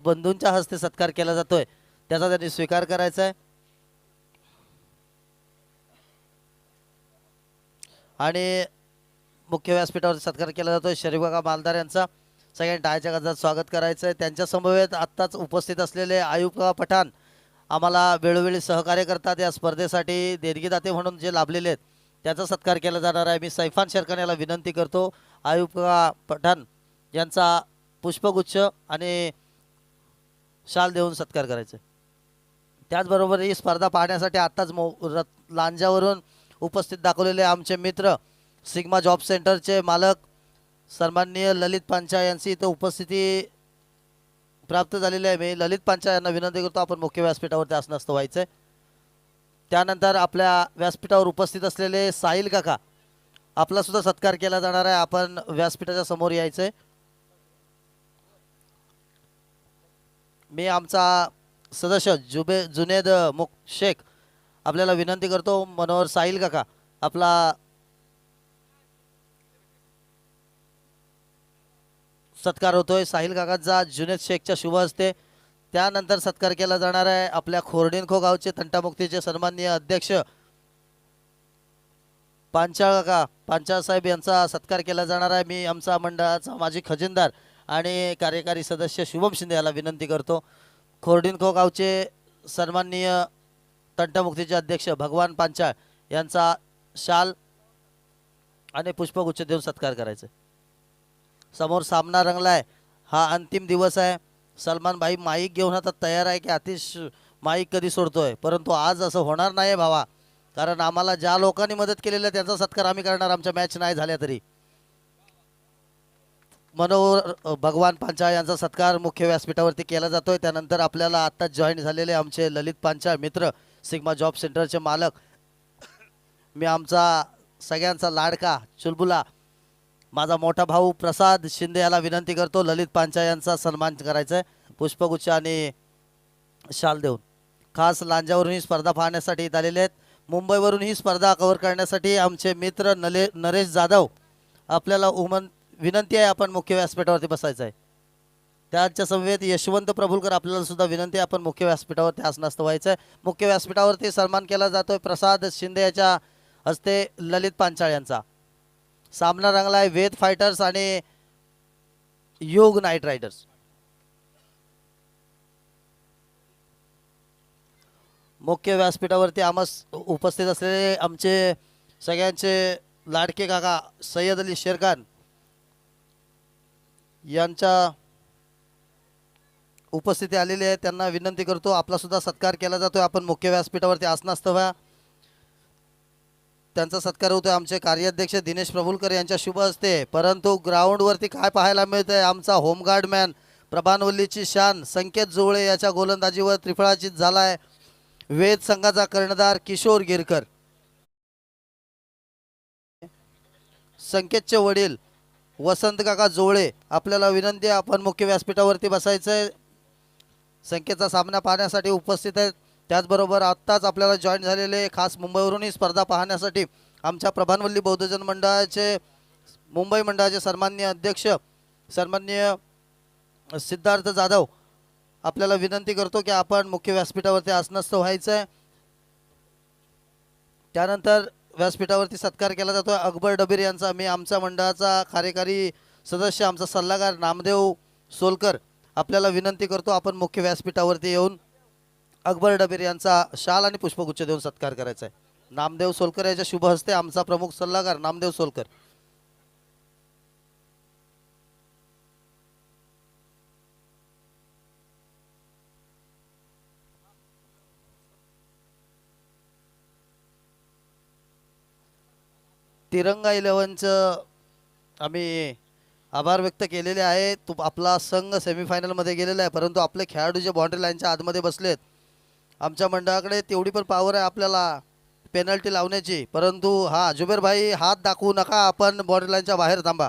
बंधूंच्या हस्ते सत्कार केला जातोय त्याचा त्यांनी स्वीकार करायचा आहे। आणि मुख्य व्यासपीठावर सत्कार केला जातोय शरीफ काका मालदार यांचा। सगळ्यांनी टाळ्याच्या गजरात स्वागत करायचं आहे। त्यांच्या समवेत आत्ताच उपस्थित असलेले आयुब काका पठाण आम्हाला वेळोवेळी सहकार्य करतात। या स्पर्धेसाठी देणगीदाते म्हणून जे लाभलेले आहेत त्याचा सत्कार केला जाणार आहे। मी सैफान शेरखान याला विनंती करतो आयुब काका पठाण यांचा पुष्पगुच्छ आणि शाल देऊन सत्कार करायचा। त्याचबरोबर ही स्पर्धा पाहण्यासाठी आत्ताच लांजावरून उपस्थित दाखवलेले आमचे मित्र सिग्मा जॉब सेंटरचे मालक सन्माननीय ललित पांचा यांची इथं उपस्थिती प्राप्त झालेली आहे। मी ललित पांचा यांना विनंती करतो आपण मुख्य व्यासपीठावरती आसनस्थ व्हायचं। त्यानंतर आपल्या व्यासपीठावर उपस्थित असलेले साहिल काका आपला सुद्धा सत्कार केला जाणार आहे। आपण व्यासपीठाच्या समोर यायचं आहे। मी आमचा सदस्य जुनेद शेख आपल्याला विनंती करतो मनोहर साहिल काका आपला सत्कार होतोय साहिल काकांचा जुनेद शेखच्या शुभ हस्ते। त्यानंतर सत्कार केला जाणार आहे आपल्या खोर्डिनखो गावचे तंटामुक्तीचे सन्माननीय अध्यक्ष पांचाळ काका पांचाळ साहेब यांचा सत्कार केला जाणार आहे। मी आमचा मंडळाचा माजी खजिनदार आणि कार्यकारी सदस्य शुभम शिंदे याला विनंती करतो खोर्डिनखो गावचे सन्माननीय तंटामुक्तीचे अध्यक्ष भगवान पांचाळ यांचा शाल आणि पुष्पगुच्छ देऊन सत्कार करायचा। समोर सामना रंगलाय। हा अंतिम दिवस आहे। सलमान भाई माईक घेऊन आता तयार आहे की आतिश माईक कधी सोडतोय, परंतु आज असं होणार नाही भावा, कारण आम्हाला ज्या लोकांनी मदत केलेली आहे त्यांचा सत्कार आम्ही करणार आमच्या मॅच नाही झाल्या तरी। मनोहर भगवान पांचाळ यांचा सत्कार मुख्य व्यासपीठावरती केला जातोय। त्यानंतर आपल्याला आता जॉईन झालेले आमचे ललित पांचाळ मित्र सिग्मा जॉब सेंटरचे मालक मी आमचा सगळ्यांचा लाडका चुलबुला माझा मोठा भाऊ प्रसाद शिंदे याला विनंती करतो ललित पांचाळ यांचा सन्मान करायचा आहे पुष्पगुच्छ आणि शाल देऊन। खास लांजावरून ही स्पर्धा पाहण्यासाठी इथं आलेले आहेत। मुंबईवरून ही स्पर्धा कव्हर करण्यासाठी आमचे मित्र नरेश जाधव आपल्याला विनंती आहे आपण मुख्य व्यासपीठावरती बसायचं आहे। त्यांच्या समवेत यशवंत प्रभुलकर आपल्याला सुद्धा विनंती आहे आपण मुख्य व्यासपीठावरती आसनस्थ व्हायचं आहे। मुख्य व्यासपीठावरती सन्मान केला जातोय प्रसाद शिंदे याच्या हस्ते ललित पांचाळ यांचा। सामना रंगलाय वेद फायटर्स आणि योग नाईट रायडर्स। मुख्य व्यासपीठावरती आमस उपस्थित असलेले आमचे सगळ्यांचे लाडके काका सय्यद अली शेरखान यांच्या उपस्थिती आलेली आहे। त्यांना विनंती करतो आपला सुद्धा सत्कार केला जातोय आपण मुख्य व्यासपीठावरती आसनस्थ व्हा। त्यांचा सत्कार होतोय आमचे कार्याध्यक्ष दिनेश प्रभुलकर यांच्या शुभ हस्ते। परंतु ग्राउंडवरती काय पाहायला मिळतंय आमचा होमगार्ड मॅन प्रभानवल्लीची शान संकेत जोळे याच्या गोलंदाजीवर त्रिफळाचीत झालाय। वेद संघाचा कर्णधार किशोर गिरकर, संकेतचे वडील वसंत काका जोळे आपल्याला विनंती आहे आपण मुख्य व्यासपीठावरती बसायचंय। संकेतचा सामना पाहण्यासाठी उपस्थित आहेत। त्याचबरोबर आत्ताच आपल्याला जॉईन झालेले खास मुंबईवरून ही स्पर्धा पाहण्यासाठी आमच्या प्रभानवल्ली बौद्धजन मंडळाचे मुंबई मंडळाचे सन्माननीय अध्यक्ष सन्माननीय सिद्धार्थ जाधव आपल्याला विनंती करतो की आपण मुख्य व्यासपीठावरती आसनस्थ व्हायचं आहे। त्यानंतर व्यासपीठावरती सत्कार केला जातो अकबर डबीर यांचा। मी आमच्या मंडळाचा कार्यकारी सदस्य आमचा सल्लागार नामदेव सोलकर आपल्याला विनंती करतो आपण मुख्य व्यासपीठावरती येऊन अकबर डबीर यांचा शाल आणि पुष्पगुच्छ देऊन सत्कार करायचा आहे। नामदेव सोलकर याच्या शुभ हस्ते आमचा प्रमुख सल्लागार नामदेव सोलकर। तिरंगा 11चं आम्ही आभार व्यक्त केलेले आहे। आपला संघ सेमीफायनलमध्ये गेलेला आहे, परंतु आपले खेळाडू जे बाउंड्री लाईनच्या आतमध्ये बसलेत आमच्या मंडळाकडे तेवढी पण पॉवर आहे आपल्याला पेनल्टी लावण्याची, परंतु हा जुबेर भाई हात दाखवू नका, आपण बाउंड्री लाईनच्या बाहेर थांबा।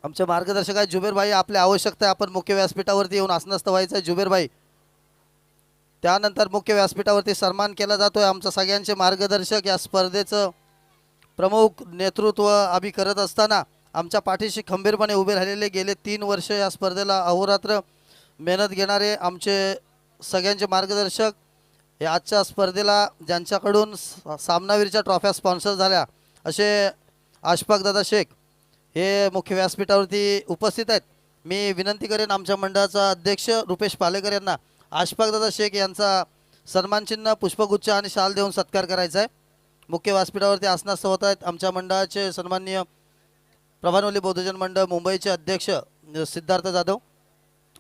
आमचे मार्गदर्शक आहे जुबेर भाई, आपली आवश्यकता आहे आपण मुख्य व्यासपीठावरती येऊन आसनस्थ व्हायचं आहे जुबेर भाई। त्यानंतर मुख्य व्यासपीठावरती सन्मान केला जातोय आमच्या सगळ्यांचे मार्गदर्शक या स्पर्धेचं प्रमुख नेतृत्व आम्ही करत असताना आमच्या पाठीशी खंबीरपणे उभे राहिलेले, गेले 3 वर्ष या स्पर्धेला अहोरात्र मेहनत घेणारे आमचे सगळ्यांचे मार्गदर्शक, हे आजच्या स्पर्धेला ज्यांच्याकडून सामनावीरच्या ट्रॉफ्या स्पॉन्सर झाल्या असे अशफाक दादा शेख हे मुख्य व्यासपीठावरती उपस्थित आहेत. मी विनंती करेन आमच्या मंडळाचा अध्यक्ष रुपेश पालेकर यांना अशफाक दादा शेख यांचा सन्मानचिन्ह, पुष्पगुच्छ आणि शाल देऊन सत्कार करायचा आहे. मुख्य व्यासपीठावरती आसनास्थ होत आहेत आमच्या मंडळाचे सन्माननीय प्रभानवली बौद्धजन मंडळ मुंबईचे अध्यक्ष सिद्धार्थ जाधव.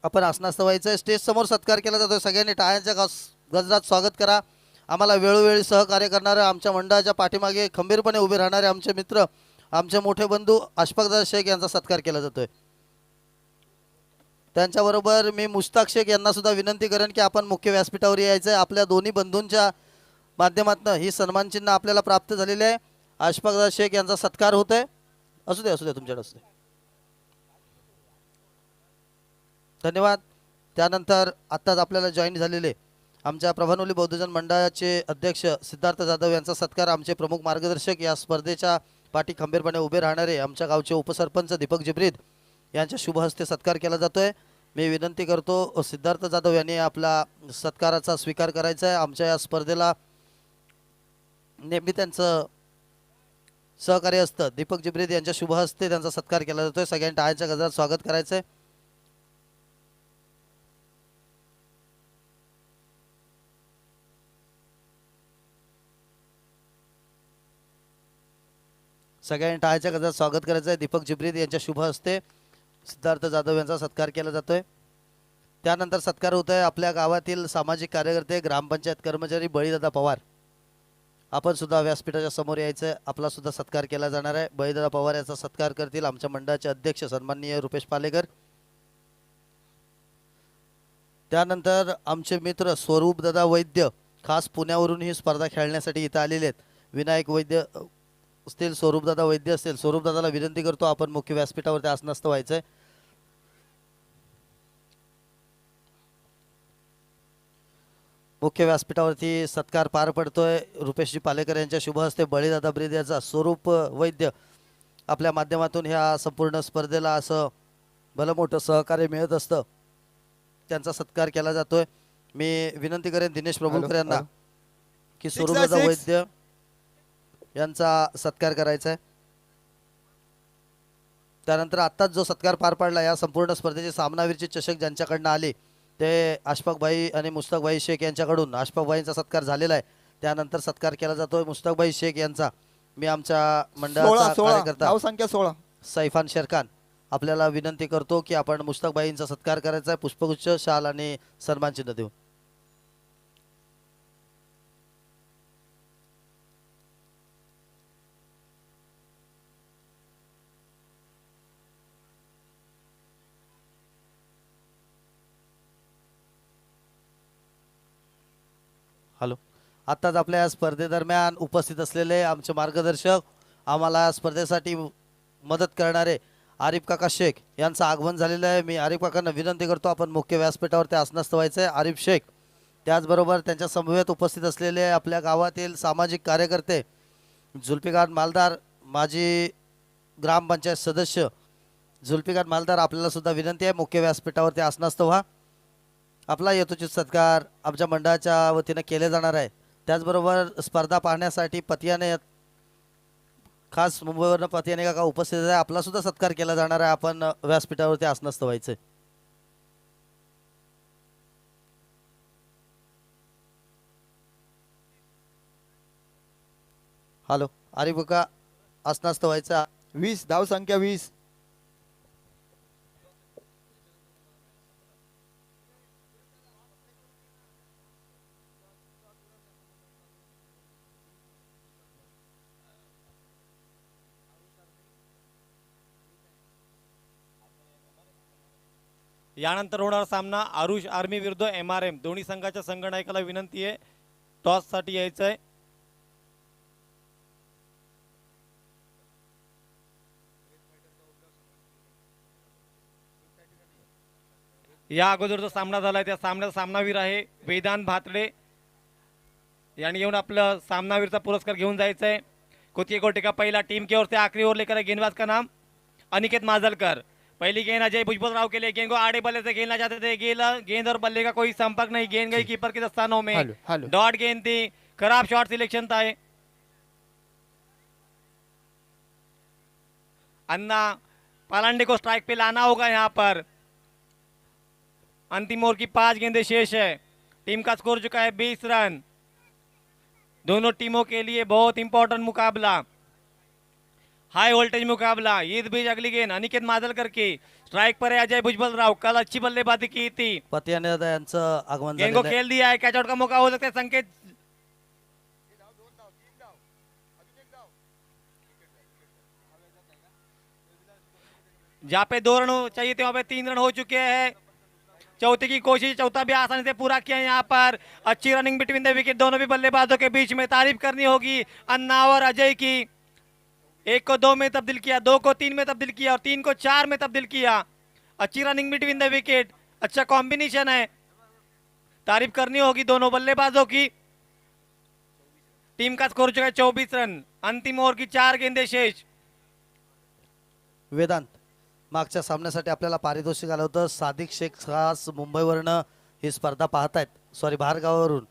आपण आसनास्थ व्हायचं आहे. स्टेज समोर सत्कार केला जातो. सगळ्यांनी टाळ्यांच्या गजरात स्वागत करा. आम्हाला वेळोवेळी सहकार्य करणारे, आमच्या मंडळाच्या पाठीमागे खंबीरपणे उभे राहणारे आमचे मित्र, आमचे मोठे बंधू अशफाकदादा शेख यांचा सत्कार केला जातोय. त्यांच्याबरोबर मी मुश्ताक शेख यांना सुद्धा विनंती करेन की आपण मुख्य व्यासपीठावर यायचं आहे. आपल्या दोन्ही बंधूंच्या माध्यमातून ही सन्मानचिन्ह आपल्याला प्राप्त झालेले आहे. अशफाकदादा शेख यांचा सत्कार होत आहे. असू द्या तुमच्याकडे असू द्या. धन्यवाद. त्यानंतर आत्ताच आपल्याला जॉईन झालेले आमच्या प्रभानवली बौद्धजन मंडळाचे अध्यक्ष सिद्धार्थ जाधव यांचा सत्कार, आमचे प्रमुख मार्गदर्शक, या स्पर्धेच्या पाठी खंबीरपणे उभे राहणारे आमच्या गावचे उपसरपंच दीपक जिब्रीद यांच्या शुभ हस्ते सत्कार केला जातोय. मी विनंती करतो सिद्धार्थ जाधव यांनी आपला सत्काराचा स्वीकार करायचा आहे. आमच्या या स्पर्धेला नेहमी त्यांचं सहकार्य असतं. दीपक जिब्रीद यांच्या शुभ हस्ते त्यांचा सत्कार केला जातोय. सगळ्यांनी टाळ्यांच्या गजरात स्वागत करायचं आहे. सगळ्यांनी टाळ्याच्या गजरात स्वागत करायचं आहे. दीपक जिब्रीद यांच्या शुभ हस्ते सिद्धार्थ जाधव यांचा सत्कार केला जातोय. त्यानंतर सत्कार होत आहे आपल्या गावातील सामाजिक कार्यकर्ते, ग्रामपंचायत कर्मचारी बळीदादा पवार. आपण सुद्धा व्यासपीठाच्या समोर यायचं आहे. आपला सुद्धा सत्कार केला जाणार आहे. बळीदादा पवार याचा सत्कार करतील आमच्या मंडळाचे अध्यक्ष सन्माननीय रुपेश पालेकर. त्यानंतर आमचे मित्र स्वरूपदादा वैद्य खास पुण्यावरून ही स्पर्धा खेळण्यासाठी इथं आलेले आहेत. विनायक वैद्य असतील, स्वरूपदादा वैद्य असतील, स्वरूपदादाला विनंती करतो आपण मुख्य व्यासपीठावरती आसनस्थ व्हायचंय. मुख्य व्यासपीठावरती सत्कार पार पडतोय. रुपेशजी पालेकर यांच्या शुभ हस्ते बळीदादा ब्रीद याचा स्वरूप वैद्य आपल्या माध्यमातून ह्या संपूर्ण स्पर्धेला असं भलं मोठं सहकार्य मिळत असतं, त्यांचा सत्कार केला जातोय. मी विनंती करेन दिनेश प्रभुकर यांना की स्वरूपदादा वैद्य यांचा सत्कार करायचा आहे. त्यानंतर आत्ताच जो सत्कार पार पडला, या संपूर्ण स्पर्धेचे सामनावीरचे चषक ज्यांच्याकडनं आले ते अशफाकभाई आणि मुश्ताकभाई शेख यांच्याकडून अशफाकभाईंचा सत्कार झालेला आहे. त्यानंतर सत्कार केला जातोय मुश्ताकभाई शेख यांचा. मी आमच्या मंडळाचा कार्यकर्ता संख्या 16 सैफान शेरखान आपल्याला विनंती करतो की आपण मुश्ताकभाईंचा सत्कार करायचा आहे. पुष्पगुच्छ, शाल आणि सन्मान चिन्ह देऊन. हॅलो. आत्ताच आपल्या या स्पर्धेदरम्यान उपस्थित असलेले आमचे मार्गदर्शक, आम्हाला स्पर्धेसाठी मदत करणारे आरिफ काका शेख यांचं आगमन झालेलं आहे. मी आरिफ काकांना विनंती करतो आपण मुख्य व्यासपीठावरती आसनस्थ व्हायचं आहे. आरिफ शेख, त्याचबरोबर त्यांच्या समवेत उपस्थित असलेले आपल्या गावातील सामाजिक कार्यकर्ते जुल्फिकार मालदार, माजी ग्रामपंचायत सदस्य जुल्फिकार मालदार, आपल्याला सुद्धा विनंती आहे मुख्य व्यासपीठावरती आसनस्थ व्हा. आपला यथोचित सत्कार आमच्या मंडळाच्या वतीने केले जाणार आहे. त्याचबरोबर स्पर्धा पाहण्यासाठी पतियाने खास मुंबईवरनं पतियाने काका उपस्थित आहे. आपला सुद्धा सत्कार केला जाणार आहे. आपण व्यासपीठावरती आसनस्थ व्हायचे. हॅलो. आरिफ काका आसनस्थ व्हायचं. 20 धाव संख्या 20. यानंतर होणारा सामना आरुष आर्मी विरुद्ध MRM. दोन्ही संघाच्या संघनायकाला विनंती आहे टॉस साठी यायचं आहे. या अगोदर जो सामना झालाय त्या सामन्याचा सामनावीर आहे वेदांत भातडे यांनी येऊन आपलं सामनावीरचा पुरस्कार घेऊन जायचं है। कुछ एक ओवर का पहला टीम की ओर से आखिरी ओवर लेकर गेंदबाज का नाम अनिकेत माजलकर। पहली गेंद अजय भुजबलराव के लिए, गेंद को आड़े बल्ले से खेलना चाहते थे, गेंद और बल्ले का कोई संपर्क नहीं, गेंद गई कीपर के दस्तानों में। Hello, hello. डॉट गेंद थी, खराब शॉट सिलेक्शन था ये। अन्ना पालांडे को स्ट्राइक पे लाना होगा यहाँ पर। अंतिम ओवर की 5 गेंदें शेष है। टीम का स्कोर चुका है 20 रन। दोनों टीमों के लिए बहुत इंपॉर्टेंट मुकाबला, हाई वोल्टेज मुकाबला। इस बीच अगली गेंद अनिकेत माजलकर की, स्ट्राइक पर है अजय भुजबलराव, कल अच्छी बल्लेबाजी की थी। पतियाने दादा यांचं आगमन गेंद को झालेलं आहे. खेल दिया है, कैच आउट का मौका हो सकता है। संकेत जहाँ पे 2 रन चाहिए थे वहां पे 3 रन हो चुके हैं। चौथे की कोशिश, चौथा भी आसानी से पूरा किया यहाँ पर। अच्छी रनिंग बिटवीन द विकेट, दोनों भी बल्लेबाजों के बीच में। तारीफ करनी होगी अन्ना और अजय की। 1 को 2 में तब्दील किया, 2 को 3 में तब्दील किया और 3 को 4 में तब्दील किया। अच्छी रनिंग बिटवीन द विकेट, अच्छा कॉम्बिनेशन है। तारीफ करनी होगी दोनों बल्लेबाजों की। टीम का स्कोर चुका है 24 रन। अंतिम ओवर की 4 गेंदें शेष। वेदांत, मागच्या सामन्यासाठी आपल्याला पारितोषिक आलं होतं. सादिक शेख खास मुंबईवरनं ही स्पर्धा पाहतायत, सॉरी बाहेरगावावरून.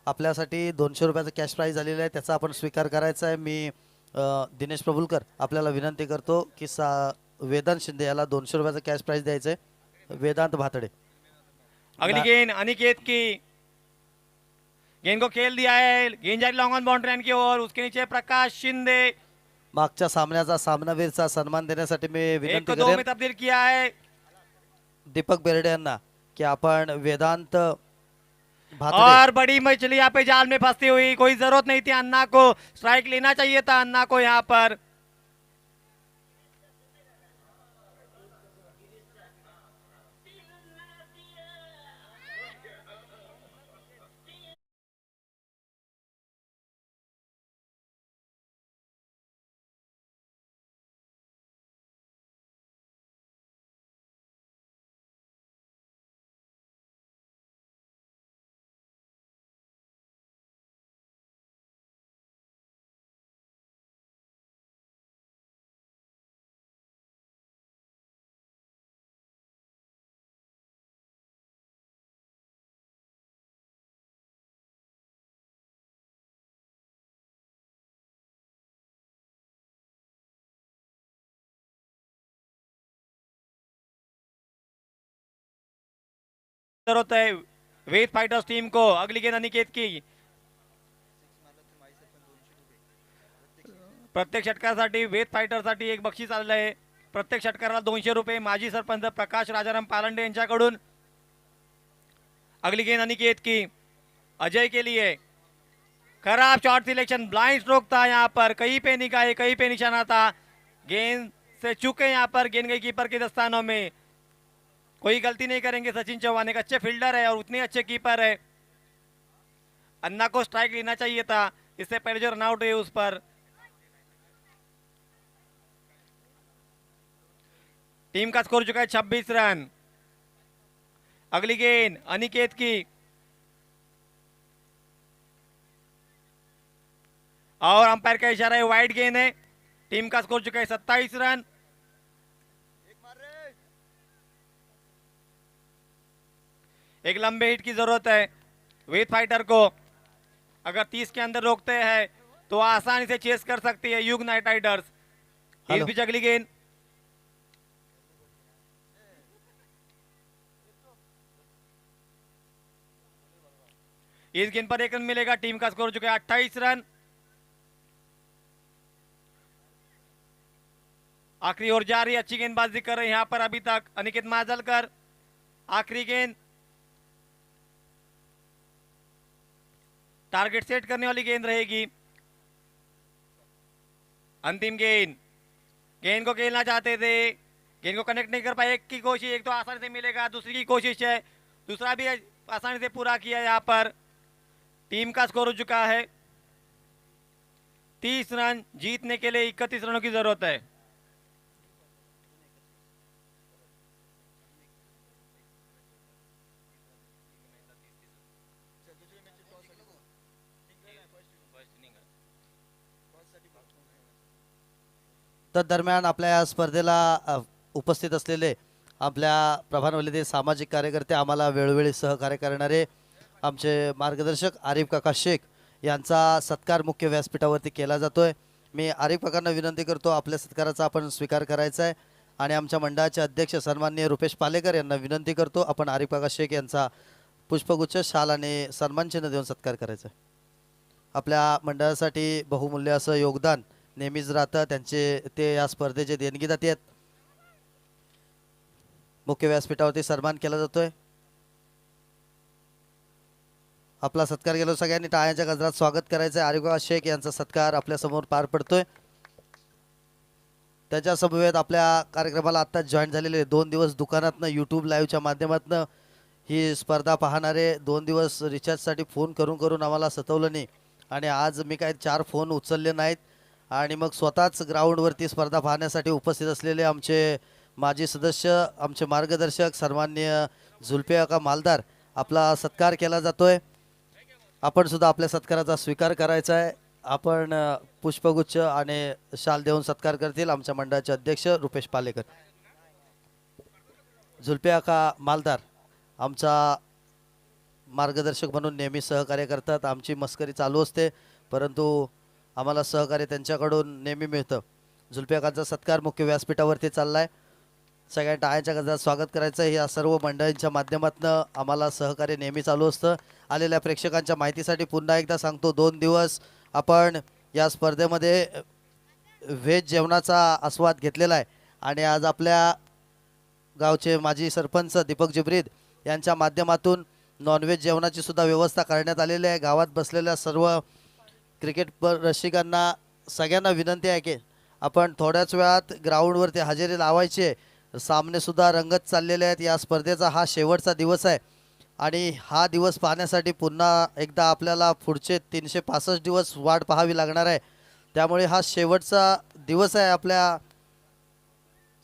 आपल्यासाठी 200 रुपयाचं कॅश प्राईज आलेलं आहे, त्याचा आपण स्वीकार करायचा आहे. मी दिनेश प्रभुलकर आपल्याला विनंती करतो की वेदांत शिंदे याला 200 रुपयाचं कॅश प्राईज द्यायचं आहे. वेदांत भातडे. अगली गेंद अनिकेत की, गेंद को खेल दिया है, गेंद जारी लॉन्ग ऑन बाउंड्री की ओर। उसके नीचे प्रकाश शिंदे। मागच्या सामन्याचा सामनावीरचा सन्मान देण्यासाठी मी 1 विनंती को 2 में करेन तब्दील किया है। दीपक बेर्डे यांना की आपण वेदांत भातडे और बड़ी मछली यहाँ पे जाल में फंसी हुई, कोई जरूरत नहीं थी। अन्ना को स्ट्राइक लेना चाहिए था, अन्ना को यहाँ पर। जरूरत है वेद फाइटर्स टीम को। अगली गेंद अनिकेत की, प्रत्येक षटकासाठी वेद फायटरसाठी एक बक्षीस आलेलं आहे. प्रत्येक षटकाराला 200 रुपये. माजी सरपंच प्रकाश राजाराम पालंडे यांच्याकडून. अगली गेंद अनिकेत की, अजय के लिए खराब शॉट सिलेक्शन, ब्लाइंड स्ट्रोक था यहाँ पर। कहीं पे निकाय, कहीं पे निशाना था, गेंद से चुके यहाँ पर। गेंद गई कीपर के दस्तानों में। कोई गलती नहीं करेंगे सचिन चौहान, एक अच्छे फील्डर है और उतने अच्छे कीपर है। अन्ना को स्ट्राइक लेना चाहिए था, इससे पहले जो रनआउट हुए उस पर। टीम का स्कोर चुका है 26 रन। अगली गेंद अनिकेत की, और अंपायर का इशारा है वाइड गेंद है। टीम का स्कोर चुका है 27 रन। एक लंबे हिट की जरूरत है वेद फाइटर को। अगर 30 के अंदर रोकते हैं तो आसानी से चेस कर सकती है युग नाइट राइडर्स। इस हेलो। बीच अगली गेंद, इस गेंद पर 1 रन मिलेगा। टीम का स्कोर हो चुका है 28 रन। आखिरी ओवर जा रही है, अच्छी गेंदबाजी कर रहे हैं यहाँ पर अभी तक अनिकेत माजलकर। आखिरी गेंद, टारगेट सेट करने वाली गेंद रहेगी। अंतिम गेंद, गेंद को खेलना चाहते थे, गेंद को कनेक्ट नहीं कर पाए। एक की कोशिश, एक तो आसानी से मिलेगा, दूसरी की कोशिश है, दूसरा भी आसानी से पूरा किया यहाँ पर। टीम का स्कोर हो चुका है 30 रन। जीतने के लिए 31 रनों की जरूरत है। तदरम्यान आपल्या या स्पर्धेला उपस्थित असलेले आपल्या प्रभानवलीतील सामाजिक कार्यकर्ते, आम्हाला वेळोवेळी सहकार्य करणारे आमचे मार्गदर्शक आरिफ काका शेख यांचा सत्कार मुख्य व्यासपीठावरती केला जातोय. मी आरिफ काकांना विनंती करतो आपल्या सत्काराचा आपण स्वीकार करायचा आहे आणि आमच्या मंडळाचे अध्यक्ष सन्माननीय रुपेश पालेकर यांना विनंती करतो आपण आरिफ काका शेख यांचा पुष्पगुच्छ, शाल आणि सन्मानचिन्ह देऊन सत्कार करायचा आहे. आपल्या मंडळासाठी बहुमूल्य असं योगदान नेहमीच राहतं ते या स्पर्धेचे देणगीदाते आहेत. मुख्य व्यासपीठावरती सन्मान केला जातोय. आपला सत्कार केला, सगळ्यांनी टाळ्यांच्या गजरात स्वागत करायचं आहे. आरिफ काका शेख यांचा सत्कार आपल्या समोर पार पडतोय. त्याच्या समवेत आपल्या कार्यक्रमाला आत्ताच जॉईन झालेले 2 दिवस दुकानातनं यूट्यूब लाईव्हच्या माध्यमातून ही स्पर्धा पाहणारे 2 दिवस रिचार्जसाठी फोन करून करून आम्हाला सतवलं नाही आणि आज मी काय 4 फोन उचलले नाहीत आणि मग स्वतःच ग्राउंडवरती स्पर्धा पाहण्यासाठी उपस्थित असलेले आमचे माजी सदस्य, आमचे मार्गदर्शक सन्माननीय जुल्फिया मालदार, आपला सत्कार केला जातोय. आपण सुद्धा आपल्या सत्काराचा स्वीकार करायचा आहे. आपण पुष्पगुच्छ आणि शाल देऊन सत्कार करतील आमच्या मंडळाचे अध्यक्ष रुपेश पालेकर. जुल्फिया मालदार आमचा मार्गदर्शक म्हणून नेहमी सहकार्य करतात. आमची मस्करी चालू असते परंतु आम्हाला सहकार्य त्यांच्याकडून नेहमी मिळतं. जुल्फियाचा सत्कार मुख्य व्यासपीठावरती चाललाय. सगळ्या टाळ्यांच्या गजरात स्वागत करायचं आहे. या सर्व मंडळींच्या माध्यमातून आम्हाला सहकार्य नेहमी चालू असतं. आलेल्या प्रेक्षकांच्या माहितीसाठी पुन्हा एकदा सांगतो, 2 दिवस आपण या स्पर्धेमध्ये व्हेज जेवणाचा आस्वाद घेतलेला आहे आणि आज आपल्या गावचे माजी सरपंच दीपक जिब्रीद यांच्या माध्यमातून नॉनव्हेज जेवणाची सुद्धा व्यवस्था करण्यात आलेली आहे. गावात बसलेल्या सर्व क्रिकेट रसिकांना सगळ्यांना विनंती आहे की आपण थोड्याच वेळात ग्राउंडवरती हजेरी लावायची. सामने सुद्धा रंगत चाललेले आहेत. या स्पर्धेचा हा शेवटचा दिवस आहे आणि हा दिवस पाहण्यासाठी पुन्हा एकदा आपल्याला पुढचे 365 दिवस वाट पाहावी लागणार आहे. त्यामुळे हा शेवटचा दिवस आहे आपल्या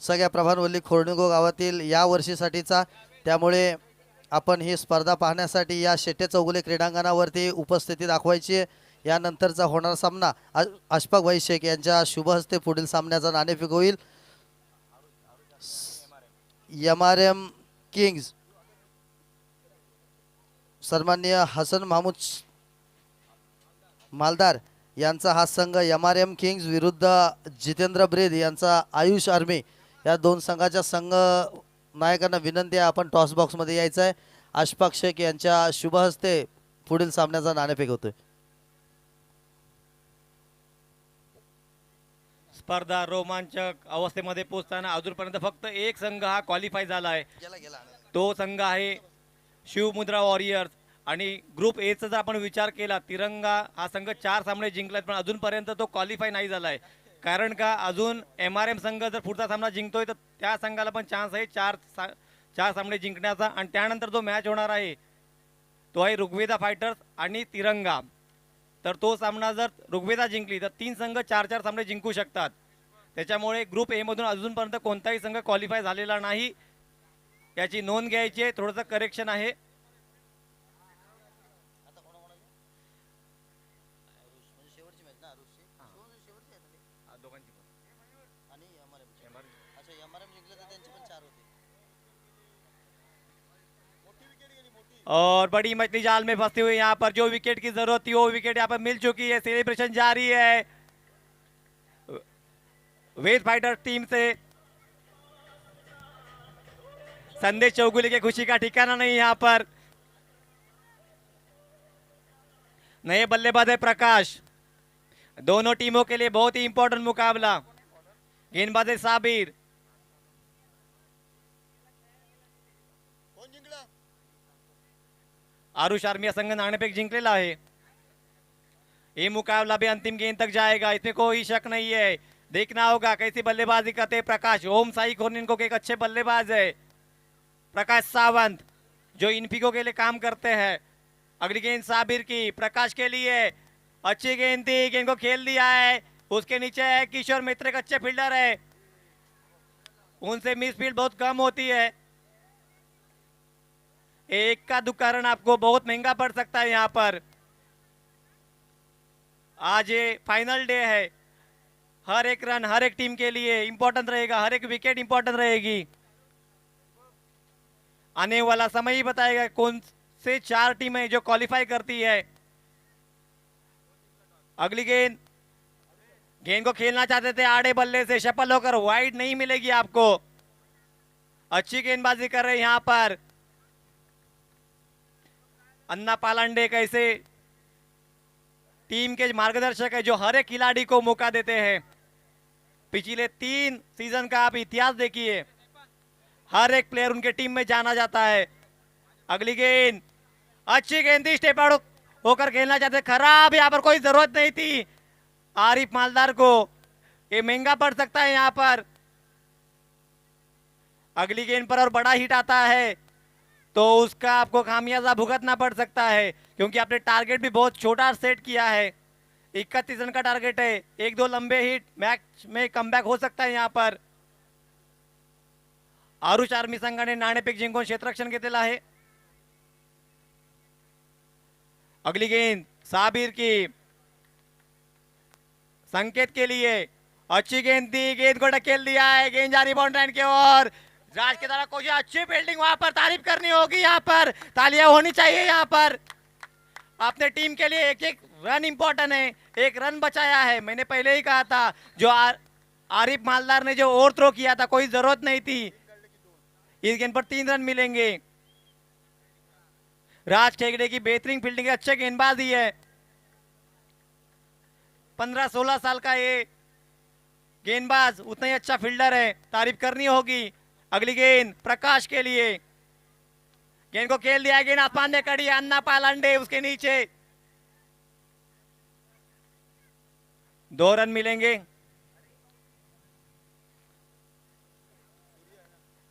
सगळ्या प्रभानवल्ली खोर्णिगो गावातील या वर्षीसाठीचा. त्यामुळे आपण ही स्पर्धा पाहण्यासाठी या शेटे चौगुले क्रीडांगणावरती उपस्थिती दाखवायची. यानंतरचा होणारा सामना अशफाक भाई शेख यांच्या शुभ हस्ते पुढील सामन्याचा नाणेफेक होईल. MRM किंग्ज सन्माननीय हसन महमूद मालदार यांचा हा संघ MRM किंग्ज विरुद्ध जितेंद्र ब्रेद यांचा आयुष आर्मी, या 2 संघाच्या संघ नायकांना विनंती आहे आपण टॉस बॉक्समध्ये यायचं आहे. अशफाक शेख यांच्या शुभ हस्ते पुढील सामन्याचा नाणेफेक होतोय. स्पर्धा रोमांचक अवस्थेमध्ये पोहोचताना अजूनपर्यंत फक्त एक संघ हा क्वालिफाय झाला आहे. तो संघ आहे शिवमुद्रा वॉरियर्स. आणि ग्रुप ए चा जर आपण विचार केला, तिरंगा हा संघ 4 सामने जिंकलात पण अजूनपर्यंत तो क्वालिफाय नाही झाला आहे. कारण का, अजून MRM संघ जर पुढचा सामना जिंकतोय तर त्या संघाला पण चान्स आहे 4 सामने जिंकण्याचा. आणि त्यानंतर जो मॅच होणार आहे तो आहे ऋग्वेदा फायटर्स आणि तिरंगा. तर तो सामना जर ऋग्वेदा जिंकली तर 3 संघ 4-4 सामने जिंकू शकतात. त्याच्यामुळे ग्रुप ए मधून अजूनपर्यंत कोणताही संघ क्वालिफाय झालेला नाही, याची नोंद घ्यायची आहे. थोडंसं करेक्शन आहे. और बड़ी मछली जाल में फंसती हुई यहाँ पर जो विकेट की जरूरत थी वो विकेट यहाँ पर मिल चुकी है. सेलिब्रेशन जारी है वेज फाइटर टीम से. संदेश चौगुले के खुशी का ठिकाना नहीं यहाँ पर. नए बल्लेबाज है प्रकाश. दोनों टीमों के लिए बहुत ही इंपॉर्टेंट मुकाबला. गेंदबाज है साबिर. आरुष आर्मी संघ नाणेफेक जिंकलेला आहे. ये मुकाबला भी अंतिम गेंद तक जाएगा, इसमें कोई शक नहीं है. देखना होगा कैसी बल्लेबाजी करते प्रकाश. ओम साई खोर्निनको के एक अच्छे बल्लेबाज है प्रकाश सावंत, जो इनफिको के लिए काम करते हैं. अगली गेंद साबिर की, प्रकाश के लिए अच्छी गेंद थी, गेंद को खेल दिया है. उसके नीचे है किशोर मित्र, एक अच्छे फील्डर है, उनसे मिस फील्ड बहुत कम होती है. एक का दुकारण आपको बहुत महंगा पड़ सकता है यहाँ पर. आज ये फाइनल डे है. हर एक रन हर एक टीम के लिए इंपॉर्टेंट रहेगा, हर एक विकेट इंपॉर्टेंट रहेगी। आने वाला समय ही बताएगा कौन से 4 टीमें जो क्वालिफाई करती है। अगली गेंद, गेंद को खेलना चाहते थे आड़े बल्ले से, सफल होकर वाइड नहीं मिलेगी आपको। अच्छी गेंदबाजी कर रहे हैं यहां पर अन्ना पालांडे, कैसे टीम के मार्गदर्शक है जो हर एक खिलाड़ी को मौका देते हैं। पिछले 3 सीजन का आप इतिहास देखिए, हर एक प्लेयर उनके टीम में जाना जाता है। अगली गेंद, अच्छी गेंद थी, स्टेप आउट होकर खेलना चाहते, खराब, यहां पर कोई जरूरत नहीं थी आरिफ मालदार को, ये महंगा पड़ सकता है यहां पर। अगली गेंद पर और बड़ा हिट आता है तो उसका आपको खामियाजा भुगतना पड़ सकता है, क्योंकि आपने टारगेट भी बहुत छोटा सेट किया है। 31 रन का टारगेट है, 1-2 लंबे हिट मैच में कमबॅक हो सकता है यहां पर। आरुष आर्मी संघाने नाणेफेक जिंकून क्षेत्ररक्षण घेतलेलं आहे। अगली गेंद साबिर की, संकेत के लिए अच्छी गेंद थी, गेंद को ढकेल दिया है, गेंद जा रही बाउंड्री लाइन की ओर। राज के द्वारा कोशिश, अच्छी फील्डिंग, वहां पर तारीफ करनी होगी, यहां पर तालियां होनी चाहिए। यहां पर अपने टीम के लिए एक एक रन इंपॉर्टेंट है, एक रन बचाया है। मैंने पहले ही कहा था जो आरिफ मालदार ने जो ओवर थ्रो किया था, कोई जरूरत नहीं थी। इस गेंद पर 3 रन मिलेंगे। राज खेगड़े की बेहतरीन फील्डिंग, अच्छे गेंदबाजी है। 15-16 साल का ये गेंदबाज उतना ही अच्छा फील्डर है, तारीफ करनी होगी। अगली गेंद प्रकाश के लिए, गेंद को खेल दिया, गेंद आसमान में खड़ी है, अन्ना पालांडे उसके नीचे। 2 रन मिलेंगे।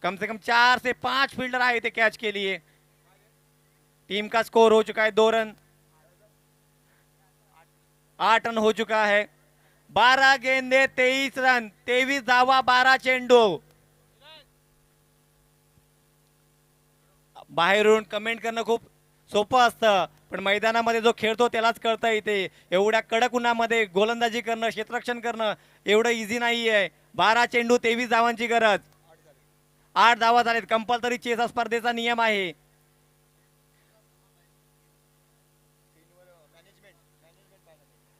कम से कम 4 से 5 फील्डर आए थे कैच के लिए। टीम का स्कोर हो चुका है 2 रन, 8 रन हो चुका है। 12 गेंदे 23 रन, 23 धावा, 12 चेंडू। बाहेरून कमेंट करणं खूप सोपं असतं, पण मैदानामध्ये जो खेळतो त्यालाच कळतं इथे एवढ्या कडक उन्हामध्ये गोलंदाजी करणं, क्षेत्ररक्षण करणं एवढं इझी नाहीये। 12 चेंडू 23 धावांची गरज, 8 धावा झालेत। कंपल्सरी चेस हा स्पर्धेचा नियम आहे।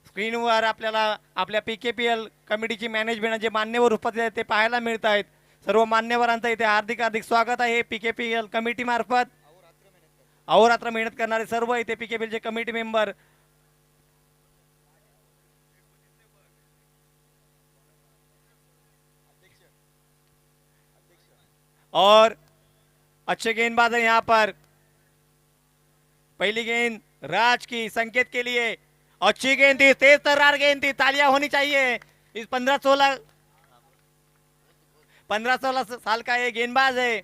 स्क्रीनवर आपल्याला आपल्या पीकेपीएल कमिटीची मॅनेजमेंट जे मान्यवर उपस्थित आहेत ते पाहायला मिळत आहेत। सर्व मान्यवरांचं इथे हार्दिक हार्दिक स्वागत आहे पीकेपीएल कमिटी मार्फत। अहोरात्र मेहनत करणारे सर्व इथे पीकेपीएल चे कमिटी मेंबर और अच्छे गेंदबाज है यहाँ पर। पहली गेंद राज की, संकेत के लिए अच्छी गेंद थी, तेज तर्रार गेंद थी, तालियां होनी चाहिए। इस 15-16 साल का ये गेंदबाज है।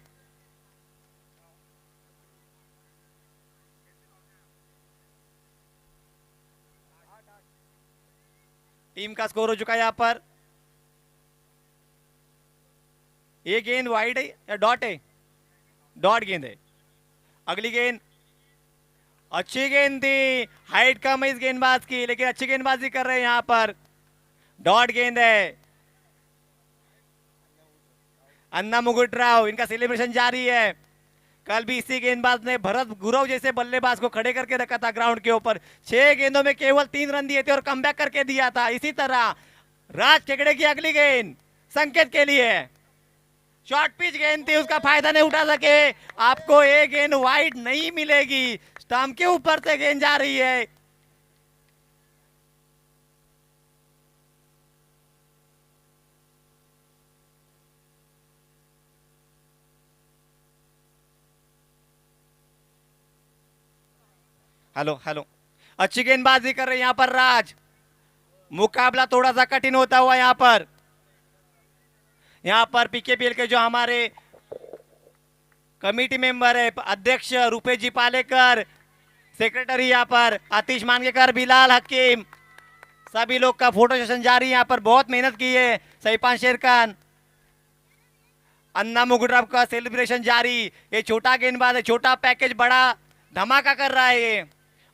टीम का स्कोर हो चुका है यहाँ पर। ये गेंद वाइड है या डॉट है? डॉट गेंद है। अगली गेंद, अच्छी गेंद थी, हाइट कम है इस गेंदबाज की, लेकिन अच्छी गेंदबाजी कर रहे हैं यहाँ पर। डॉट गेंद है। अन्ना मुगुटराव, इनका सेलिब्रेशन जारी है। कल भी इसी गेंदबाज ने भरत गुरव जैसे बल्लेबाज को खड़े करके रखा था ग्राउंड के ऊपर। 6 गेंदों में केवल 3 रन दिए थे और कमबैक करके दिया था। इसी तरह राज खेगड़े की अगली गेंद संकेत के लिए, शॉर्ट पिच गेंद थी, उसका फायदा नहीं उठा सके। आपको ये गेंद वाइड नहीं मिलेगी, स्टंप के ऊपर से गेंद जा रही है। हेलो हेलो, अच्छी गेंदबाजी कर रहे हैं यहाँ पर राज। मुकाबला थोड़ा सा कठिन होता हुआ यहाँ पर। यहाँ पर पीकेपीएल के जो हमारे कमिटी मेंबर है, अध्यक्ष रुपेश जी पालेकर, सेक्रेटरी यहाँ पर आतिश मानगेकर, बिलाल हकीम, सभी लोग का फोटो सेशन जारी। यहाँ पर बहुत मेहनत की है सैफान शेरखान। अन्ना मुगुटराव का सेलिब्रेशन जारी। ये छोटा गेंदबाज है, छोटा पैकेज बड़ा धमाका कर रहा है ये,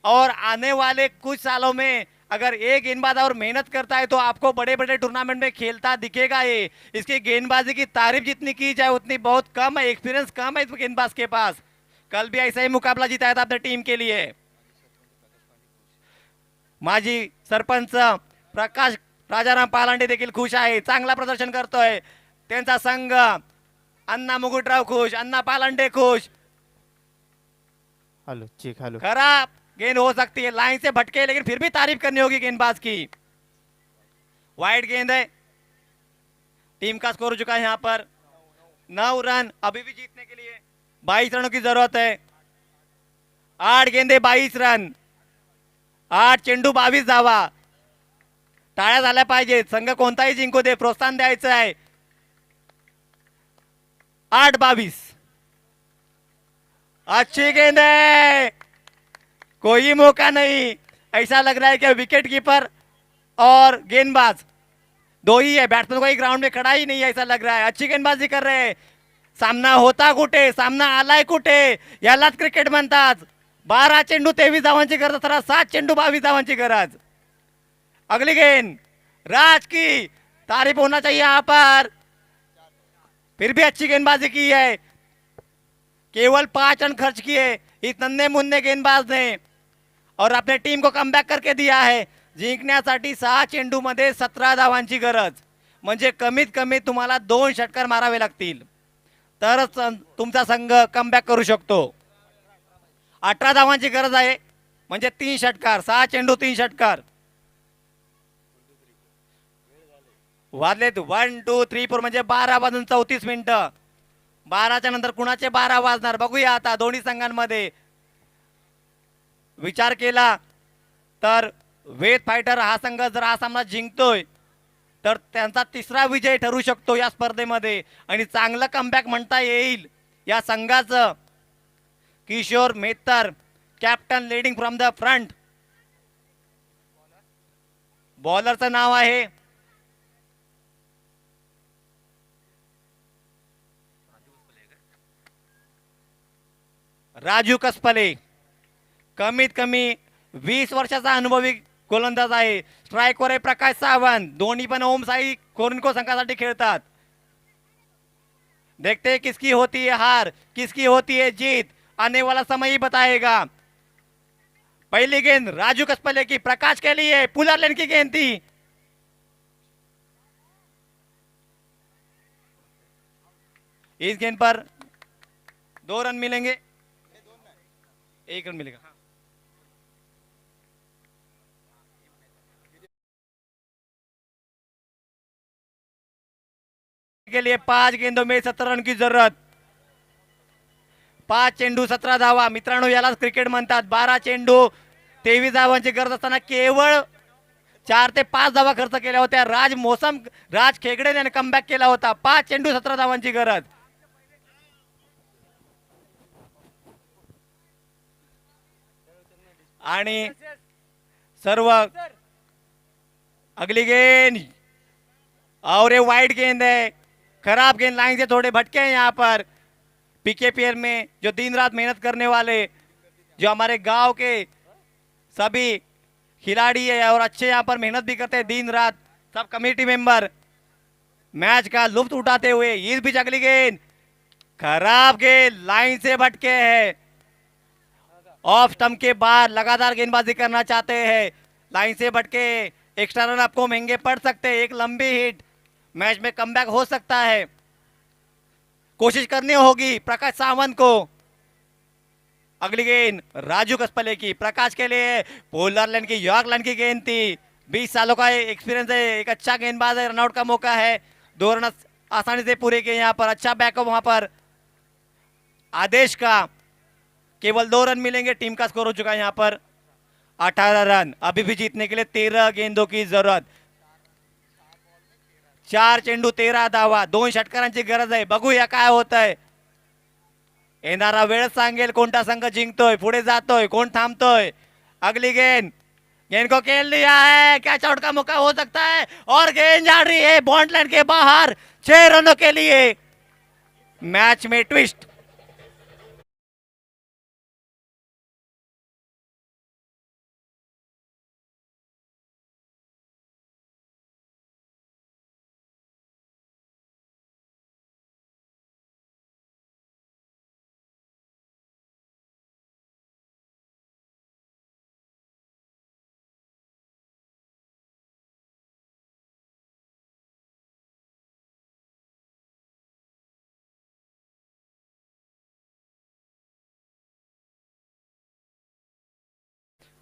और आने वाले कुछ सालों में अगर एक गेंदबाज और मेहनत करता है तो आपको बड़े बड़े टूर्नामेंट में खेलता दिखेगा। ये इसकी गेंदबाजी की तारीफ जितनी की जाए उतनी बहुत कम है, एक्सपीरियंस कम है इस गेंदबाज के पास। कल भी ऐसा ही मुकाबला जिताया था अपने टीम के लिए। माजी सरपंच प्रकाश राजाराम पालांडे देखील खुश आहे, चांगला प्रदर्शन करतोय त्यांचा संघ। अण्णा मुकुटराव खुश, अण्णा पालांडे खुश। Hello check hello. खराब गेंद हो सकती है, लाइन से भटके, लेकिन फिर भी तारीफ करनी होगी गेंदबाज की। वाइड गेंद है, टीम का स्कोर हो चुका है यहाँ पर 9 रन। अभी भी जीतने के लिए 22 रनों की जरूरत है। 8 गेंदे 22 रन, 8 चेंडू 22 धावा। टाळ्या झाल्या पाहिजेत, संघ कोणताही जिंकू दे, प्रोत्साहन द्यायचं आहे। 8-22, अच्छी गेंद है, कोई मौका नहीं। ऐसा लग रहा है कि विकेट कीपर और गेंदबाज दो ही है, बैट्समैन कोई ग्राउंड में खड़ा ही नहीं है, ऐसा लग रहा है। अच्छी गेंदबाजी कर रहे हैं। सामना होता कुठे, सामना आलाय कुठे, यालाच क्रिकेट म्हणतात। 12 चेंडू 23 धावांची गरज असताना 7 चेंडू 22 धावांची गरज। अगली गेंद राज की तारीफ होना चाहिए यहाँ पर, फिर भी अच्छी गेंदबाजी की है। केवल 5 रन खर्च किए इस नन्हे मुन्ने गेंदबाज ने और अपने टीम को कमबॅक करके दिया है। जिंकण्यासाठी 6 चेंडू मध्ये 17 धावांची गरज, म्हणजे कमीत कमी तुम्हाला 2 षटकार मारावे लागतील तरच तुमचा संघ कमबॅक करू शकतो। 18 धावांची गरज आहे, म्हणजे 3 षटकार, 6 चेंडू 3 षटकार। वाजलेत 1 2 3 4 म्हणजे 12 वाजून 34 मिनिटं। 12च्या नंतर कुणाचे 12 वाजणार बघूया आता दोन्ही संघांमध्ये। विचार केला तर वेद फायटर हा संघ जर हा सामना जिंकतोय तर त्यांचा 3रा विजय ठरू शकतो या स्पर्धेमध्ये आणि चांगलं कमबॅक म्हणता येईल या संघाचं। Kishore Mehtar captain leading from the front. बॉलरचं नाव आहे राजू कसपले, कमीत कमी 20 वर्षाचा अनुभवी गोलंदाज आहे। स्ट्राइकवर आहे प्रकाश सावंत, दोन्ही पण ओम साई कोरिनको संघासाठी खेळतात। देखते हैं किसकी होती है हार, किसकी होती है जीत, आने वाला समय ही बताएगा। पहली गेंद राजू कसपले की, प्रकाश के लिए, पुलर लेन की गेंद थी। इस गेंद पर 2 रन मिलेंगे, 1 रन मिलेगा। के लिए 5 गेंदों में 17 रन की जरूरत। 5 चेंडू 17 धावा। मित्रांनो यालाच क्रिकेट म्हणतात। 12 चेंडू 23 धावांची गरज असताना केवळ 4 ते 5 धावा खर्च केल्या होत्या। राज खेगडे याने कमबॅक केला होता। 5 चेंडू 17 धावांची गरज। आणि सर्व अगली गेंद और ये वाइड गेंद है, खराब गेंद, लाइन से थोड़े भटके हैं यहाँ पर। पीकेपीएल में जो दिन रात मेहनत करने वाले, जो हमारे गांव के सभी खिलाड़ी है और अच्छे यहाँ पर मेहनत भी करते हैं दिन रात, सब कमेटी मेंबर मैच का लुत्फ उठाते हुए। इस बीच अगली गेंद खराब गेंद, लाइन से भटके है। ऑफ स्टंप के बाद लगातार गेंदबाजी करना चाहते हैं, लाइन से भटके। एक्स्ट्रा रन आपको महंगे पड़ सकते हैं। एक लंबी हिट, मैच में कमबैक हो सकता है। कोशिश करनी होगी प्रकाश सावंत को। अगली गेंद राजू कसपले की, प्रकाश के लिए, पोलर लाइन की, यॉर्क लाइन की गेंद थी। 20 सालों का एक्सपीरियंस है, एक अच्छा गेंदबाज है। रनआउट का मौका है, 2 रन आसानी से पूरे किए यहाँ पर। अच्छा बैकअप वहां पर आदेश का, केवल 2 रन मिलेंगे। टीम का स्कोर हो चुका है यहाँ पर 18 रन। अभी भी जीतने के लिए 13 गेंदों की जरूरत। 4 चेंडू 13 धावा, 2 षटकारांची गरज आहे। बघूया काय होतंय। येणारा वेळ सांगेल कोणता संघ जिंकतोय, पुढे जातोय, कोण थांबतोय। अगली गेंद, गेंद को खेल दिया है, कैच आउट का मौका हो सकता है और गेंद जा रही है बॉन्ड लाइन के बाहर 6 रनों के लिए। मैच में ट्विस्ट।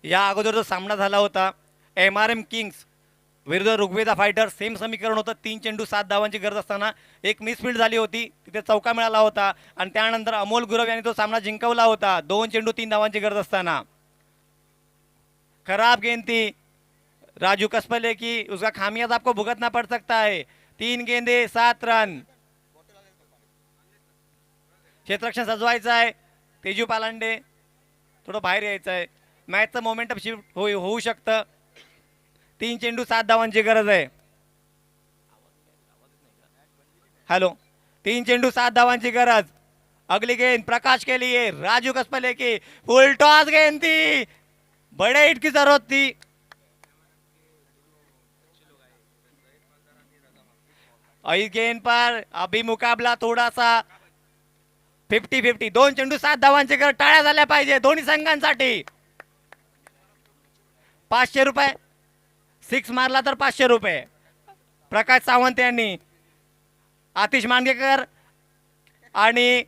या अगोदर जो सामना झाला होता MRM किंग्स विरुद्ध ऋग्वेदा फायटर, सेम समीकरण होतं. 3 चेंडू 7 धावांची गरज असताना एक मिसफील्ड झाली होती, तिथे चौका मिळाला होता आणि त्यानंतर अमोल गुरव यांनी तो सामना जिंकवला होता 2 चेंडू 3 धावांची गरज असताना. खराब गेंद थी राजू कसपले की, उसका खामियाजा आपको भुगतना पड़ सकता है. 3 गेंदे 7 रन. क्षेत्ररक्षण सजवायचं आहे. तेजू पालांडे थोडं बाहेर यायचं आहे. मॅचचं मोमेंटम शिफ्ट होऊ शकतं. 3 चेंडू 7 धावांची गरज आहे. हॅलो, 3 चेंडू 7 धावांची गरज. अगली गेंद प्रकाश के लिए, राजू कसपले की फुल टॉस गेंद थी, बड़े हिट की जरूरत थी. इस गेंद पर अभी मुकाबला थोडासा 50-50. 2 चेंडू 7 धावांची गरज. टाळ्या झाल्या पाहिजे दोन्ही संघांसाठी. 500 रुपये. 6 मारला तर 500 रुपये. प्रकाश सावंत यांनी, आतिश मांडगेकर आणि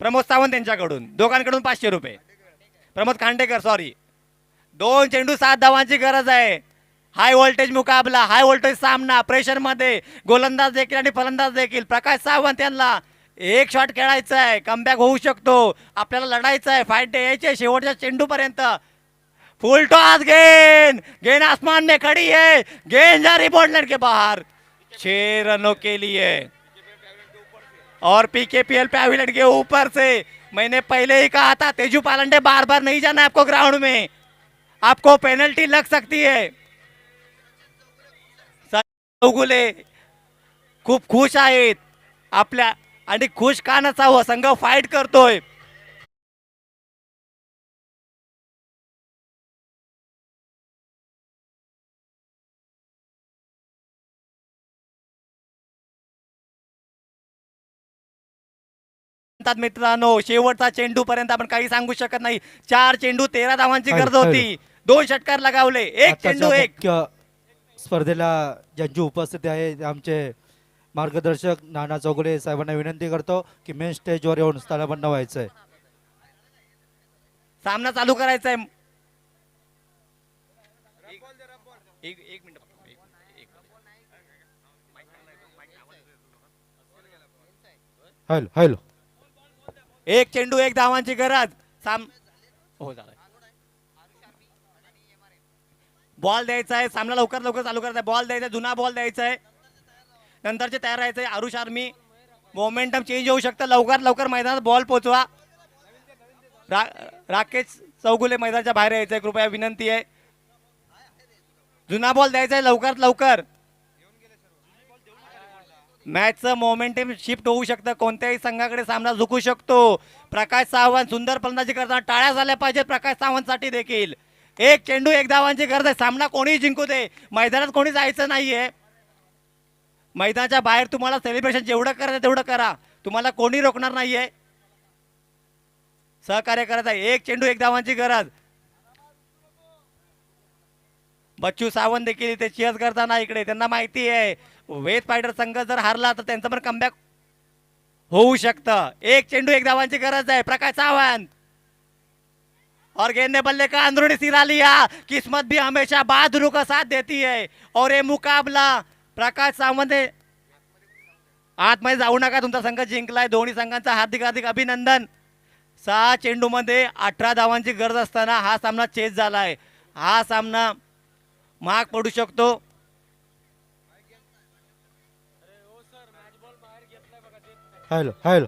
प्रमोद सावंत यांच्याकडून, दोघांकडून 500 रुपये. प्रमोद खांडेकर सॉरी. 2 चेंडू 7 धावांची गरज आहे. हाय व्होल्टेज मुकाबला, हाय व्होल्टेज सामना, प्रेशर मध्ये गोलंदाज देखील आणि फलंदाज देखील. प्रकाश सावंत यांना एक शॉट खेळायचा आहे, कमबॅक होऊ शकतो, आपल्याला लढायचं आहे, फाईट द्यायची आहे शेवटच्या चेंडू पर्यंत. फुल टॉस गेंद, गेंद आसमान में खड़ी है, गेंद जा रही बॉर्डर के बाहर. 6 रनों के लिए और PKPL पैविलियन के ऊपर से. मैंने पहले ही कहा था तेजू पालंडे बार बार नहीं जाना आपको ग्राउंड में, आपको पेनल्टी लग सकती है. चौगुले खूप खुश आहेत आपल्या, आणि खुश का नसावं, संघ फाईट करतोय. मित्रांनो, शेवटचा चेंडू पर्यंत आपण काही सांगू शकत नाही. 4 चेंडू 13 धावांची गरज होती. 2 षटकार लगावले, एक चेंडू एक. मुख्य स्पर्धेला ज्यांची उपस्थिती आहे आमचे मार्गदर्शक नाना चौगुले साहेबांना विनंती करतो की मेन स्टेजवर येऊन स्थानापन्न व्हायचंय. सामना चालू करायचा आहे. एक मिनिट. Hello hello. 1 चेंडू 1 धावांची गरज. हो झालं. बॉल द्यायचा आहे, सामना लवकर लवकर चालू करायचा आहे. बॉल द्यायचा, जुना बॉल द्यायचा आहे, नंतरचे तयार राहायचं आहे. आरुष आर्मी, मोमेंटम चेंज होऊ शकतं, लवकर लवकर मैदानात बॉल पोचवा. राकेश चौगुले मैदानाच्या बाहेर यायचं आहे, कृपया विनंती आहे. जुना बॉल द्यायचा आहे लवकर लवकर. मॅचचं मोमेंटम शिफ्ट होऊ शकतं, कोणत्याही संघाकडे सामना झुकू शकतो. प्रकाश सावंत सुंदर फलंदाजी करताना टाळ्या झाल्या पाहिजेत प्रकाश सावंतसाठी देखील. 1 चेंडू 1 धावांची गरज आहे. सामना कोणीही जिंकू दे, मैदानात कोणी जायचं नाहीये. मैदानाच्या बाहेर तुम्हाला सेलिब्रेशन जेवढं करायचं तेवढं करा, तुम्हाला कोणी रोखणार नाहीये. सहकार्य करायचं आहे. 1 चेंडू 1 धावांची गरज. बच्चू सावंत देखील इथे चीअर्स करताना इकडे, त्यांना माहिती आहे वेद फायटर संघ जर हारला तर त्यांचं पण कमबॅक होऊ शकतं. 1 चेंडू 1 धावांची गरज आहे. प्रकाश सावंत और गेंद ने बल्ले का अंदरूनी सिरा लिया. किस्मत भी हमेशा बहादुरों का साथ देती है और ये मुकाबला प्रकाश सावंत आतमध्ये जाऊ नका, तुमचा संघ जिंकलाय. दोन्ही संघांचा हार्दिक हार्दिक अभिनंदन. 6 चेंडू मध्ये 18 धावांची गरज असताना हा सामना चेस झालाय. हा सामना महाग पडू शकतो. Hello hello.